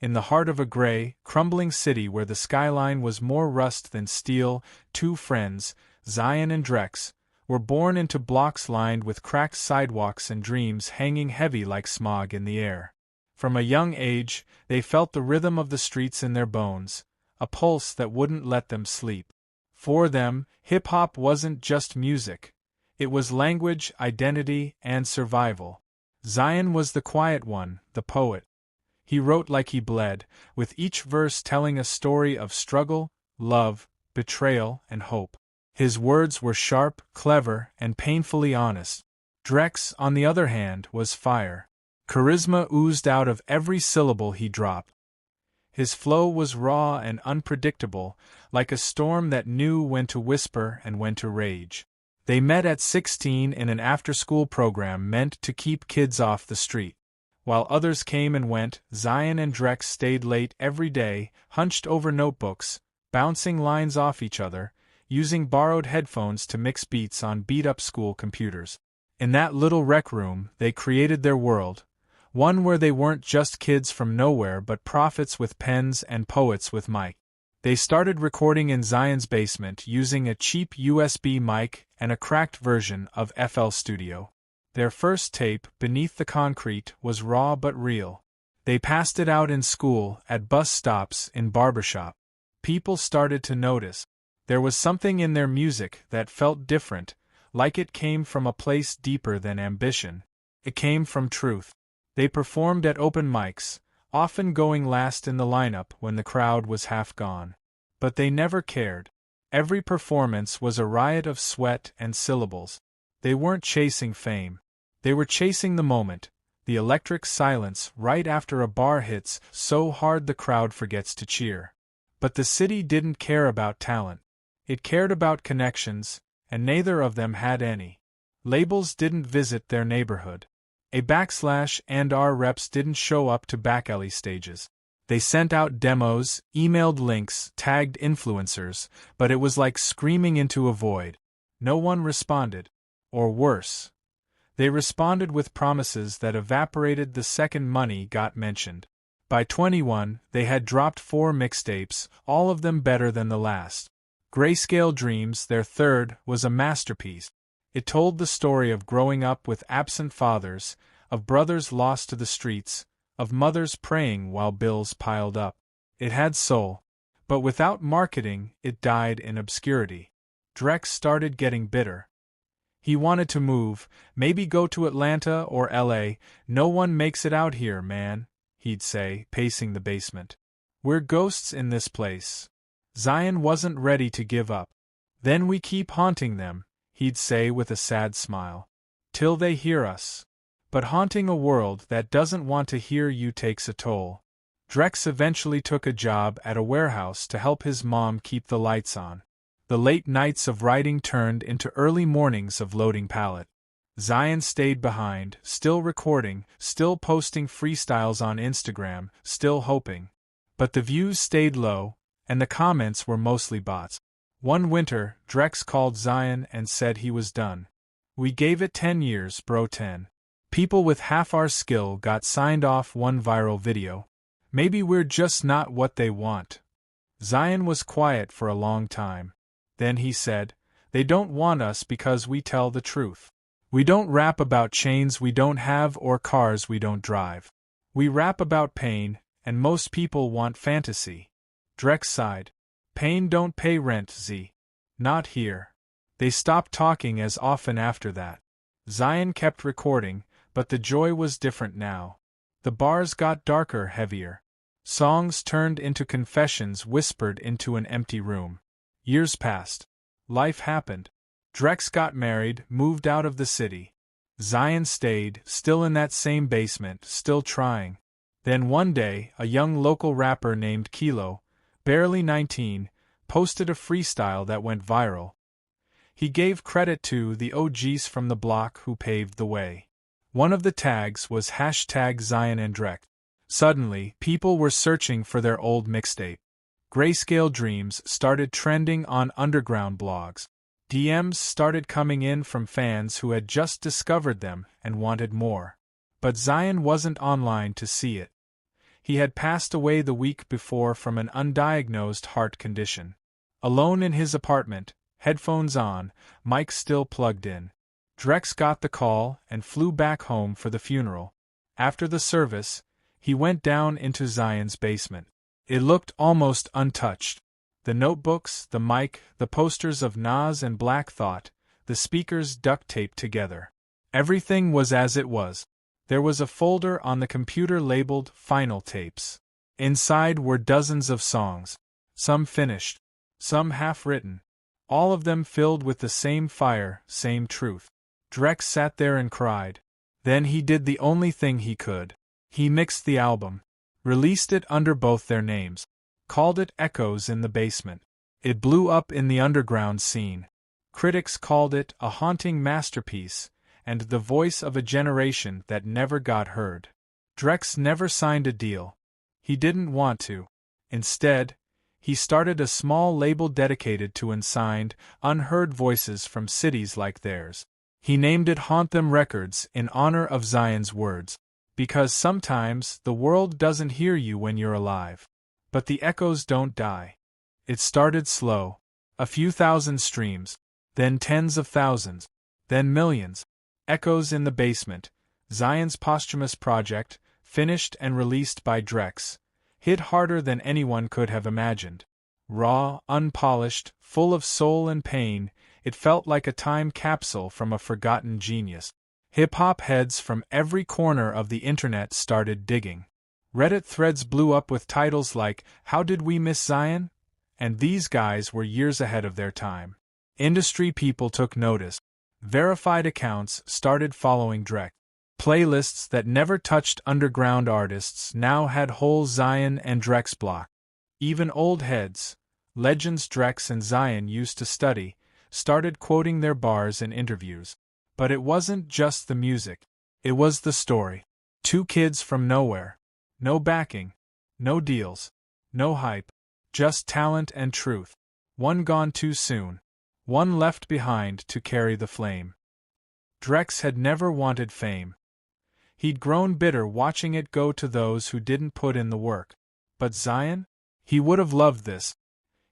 In the heart of a gray, crumbling city where the skyline was more rust than steel, two friends, Zion and Drex, were born into blocks lined with cracked sidewalks and dreams hanging heavy like smog in the air. From a young age, they felt the rhythm of the streets in their bones, a pulse that wouldn't let them sleep. For them, hip-hop wasn't just music. It was language, identity, and survival. Zion was the quiet one, the poet. He wrote like he bled, with each verse telling a story of struggle, love, betrayal, and hope. His words were sharp, clever, and painfully honest. Drex, on the other hand, was fire. Charisma oozed out of every syllable he dropped. His flow was raw and unpredictable, like a storm that knew when to whisper and when to rage. They met at 16 in an after-school program meant to keep kids off the street. While others came and went, Zion and Drex stayed late every day, hunched over notebooks, bouncing lines off each other, using borrowed headphones to mix beats on beat-up school computers. In that little rec room, they created their world, one where they weren't just kids from nowhere but prophets with pens and poets with mic. They started recording in Zion's basement using a cheap USB mic and a cracked version of FL Studio. Their first tape, Beneath the Concrete, was raw but real. They passed it out in school, at bus stops, in barbershop. People started to notice. There was something in their music that felt different, like it came from a place deeper than ambition. It came from truth. They performed at open mics, often going last in the lineup when the crowd was half gone. But they never cared. Every performance was a riot of sweat and syllables. They weren't chasing fame. They were chasing the moment, the electric silence right after a bar hits so hard the crowd forgets to cheer. But the city didn't care about talent. It cared about connections, and neither of them had any. Labels didn't visit their neighborhood. / our reps didn't show up to back alley stages. They sent out demos, emailed links, tagged influencers, but it was like screaming into a void. No one responded. Or worse. They responded with promises that evaporated the second money got mentioned. By 21, they had dropped 4 mixtapes, all of them better than the last. Grayscale Dreams, their third, was a masterpiece. It told the story of growing up with absent fathers, of brothers lost to the streets, of mothers praying while bills piled up. It had soul. But without marketing, it died in obscurity. Drex started getting bitter. He wanted to move, maybe go to Atlanta or LA. No one makes it out here, man, he'd say, pacing the basement. We're ghosts in this place. Zion wasn't ready to give up. Then we keep haunting them, he'd say with a sad smile. Till they hear us. But haunting a world that doesn't want to hear you takes a toll. Drex eventually took a job at a warehouse to help his mom keep the lights on. The late nights of writing turned into early mornings of loading pallet. Zion stayed behind, still recording, still posting freestyles on Instagram, still hoping. But the views stayed low, and the comments were mostly bots. One winter, Drex called Zion and said he was done. We gave it 10 years, bro, 10. People with half our skill got signed off one viral video. Maybe we're just not what they want. Zion was quiet for a long time. Then he said, they don't want us because we tell the truth. We don't rap about chains we don't have or cars we don't drive. We rap about pain, and most people want fantasy. Drex sighed. Pain don't pay rent, Z. Not here. They stopped talking as often after that. Zion kept recording, but the joy was different now. The bars got darker, heavier. Songs turned into confessions whispered into an empty room. Years passed. Life happened. Drex got married, moved out of the city. Zion stayed, still in that same basement, still trying. Then one day, a young local rapper named Kilo, barely 19, posted a freestyle that went viral. He gave credit to the OGs from the block who paved the way. One of the tags was #ZionandDrex. Suddenly, people were searching for their old mixtape. Grayscale Dreams started trending on underground blogs. DMs started coming in from fans who had just discovered them and wanted more. But Zion wasn't online to see it. He had passed away the week before from an undiagnosed heart condition. Alone in his apartment, headphones on, mic still plugged in, Drex got the call and flew back home for the funeral. After the service, he went down into Zion's basement. It looked almost untouched. The notebooks, the mic, the posters of Nas and Black Thought, the speakers duct taped together. Everything was as it was. There was a folder on the computer labeled Final Tapes. Inside were dozens of songs, some finished, some half-written, all of them filled with the same fire, same truth. Drex sat there and cried. Then he did the only thing he could. He mixed the album, released it under both their names, called it Echoes in the Basement. It blew up in the underground scene. Critics called it a haunting masterpiece, and the voice of a generation that never got heard. Drex never signed a deal. He didn't want to. Instead, he started a small label dedicated to unsigned, unheard voices from cities like theirs. He named it Haunt Them Records in honor of Zion's words. Because sometimes the world doesn't hear you when you're alive. But the echoes don't die. It started slow. A few thousand streams. Then tens of thousands. Then millions. Echoes in the Basement, Zion's posthumous project, finished and released by Drex, hit harder than anyone could have imagined. Raw, unpolished, full of soul and pain, it felt like a time capsule from a forgotten genius. Hip-hop heads from every corner of the internet started digging. Reddit threads blew up with titles like, "How did we miss Zion?" And these guys were years ahead of their time. Industry people took notice. Verified accounts started following Drex. Playlists that never touched underground artists now had whole Zion and Drex block. Even old heads, legends Drex and Zion used to study, started quoting their bars in interviews. But it wasn't just the music. It was the story. Two kids from nowhere. No backing. No deals. No hype. Just talent and truth. One gone too soon. One left behind to carry the flame. Drex had never wanted fame. He'd grown bitter watching it go to those who didn't put in the work. But Zion? He would have loved this.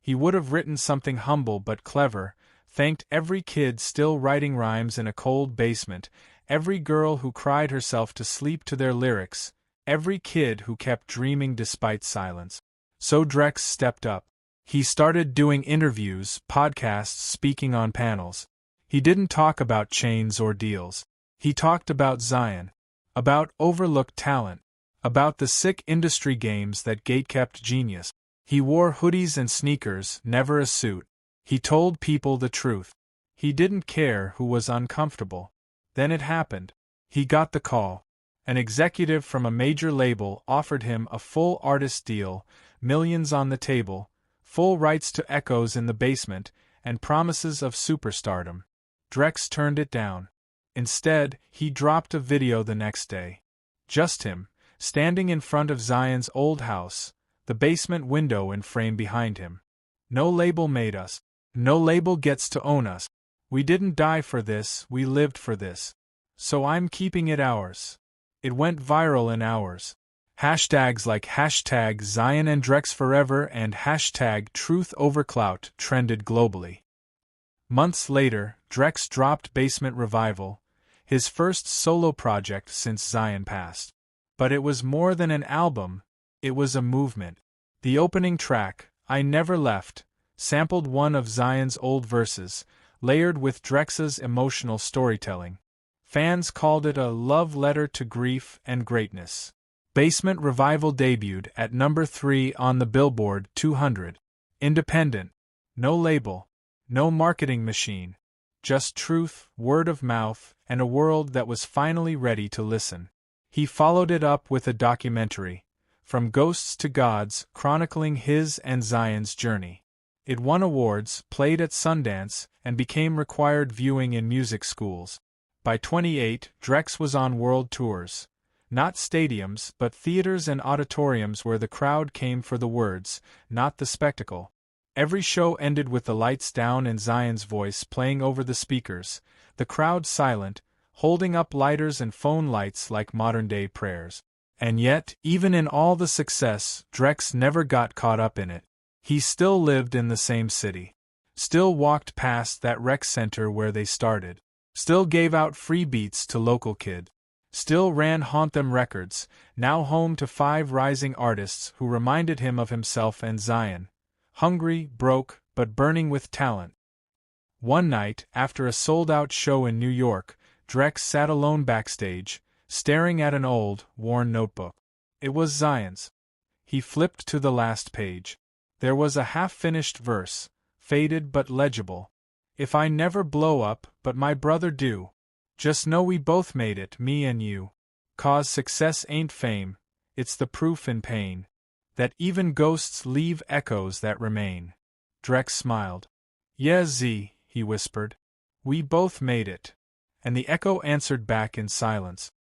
He would have written something humble but clever, thanked every kid still writing rhymes in a cold basement, every girl who cried herself to sleep to their lyrics, every kid who kept dreaming despite silence. So Drex stepped up. He started doing interviews, podcasts, speaking on panels. He didn't talk about chains or deals. He talked about Zion, about overlooked talent, about the sick industry games that gatekept genius. He wore hoodies and sneakers, never a suit. He told people the truth. He didn't care who was uncomfortable. Then it happened. He got the call. An executive from a major label offered him a full artist deal, millions on the table, full rights to Echoes in the Basement, and promises of superstardom. Drex turned it down. Instead, he dropped a video the next day. Just him, standing in front of Zion's old house, the basement window in frame behind him. No label made us. No label gets to own us. We didn't die for this, we lived for this. So I'm keeping it ours. It went viral in hours. Hashtags like hashtag Zion and Drex Forever and hashtag Truth Over Clout trended globally. Months later, Drex dropped Basement Revival, his first solo project since Zion passed. But it was more than an album, it was a movement. The opening track, I Never Left, sampled one of Zion's old verses, layered with Drex's emotional storytelling. Fans called it a love letter to grief and greatness. Basement Revival debuted at number 3 on the Billboard 200. Independent. No label. No marketing machine. Just truth, word of mouth, and a world that was finally ready to listen. He followed it up with a documentary, From Ghosts to Gods, chronicling his and Zion's journey. It won awards, played at Sundance, and became required viewing in music schools. By 28, Drex was on world tours. Not stadiums, but theaters and auditoriums where the crowd came for the words, not the spectacle. Every show ended with the lights down and Zion's voice playing over the speakers, the crowd silent, holding up lighters and phone lights like modern-day prayers. And yet, even in all the success, Drex never got caught up in it. He still lived in the same city. Still walked past that rec center where they started. Still gave out free beats to local kid. Still ran Haunt Them Records, now home to 5 rising artists who reminded him of himself and Zion. Hungry, broke, but burning with talent. One night, after a sold-out show in New York, Drex sat alone backstage, staring at an old, worn notebook. It was Zion's. He flipped to the last page. There was a half-finished verse, faded but legible. If I never blow up, but my brother do. Just know we both made it, me and you. 'Cause success ain't fame, it's the proof in pain. That even ghosts leave echoes that remain. Drex smiled. Yeah, Z, he whispered. We both made it. And the echo answered back in silence.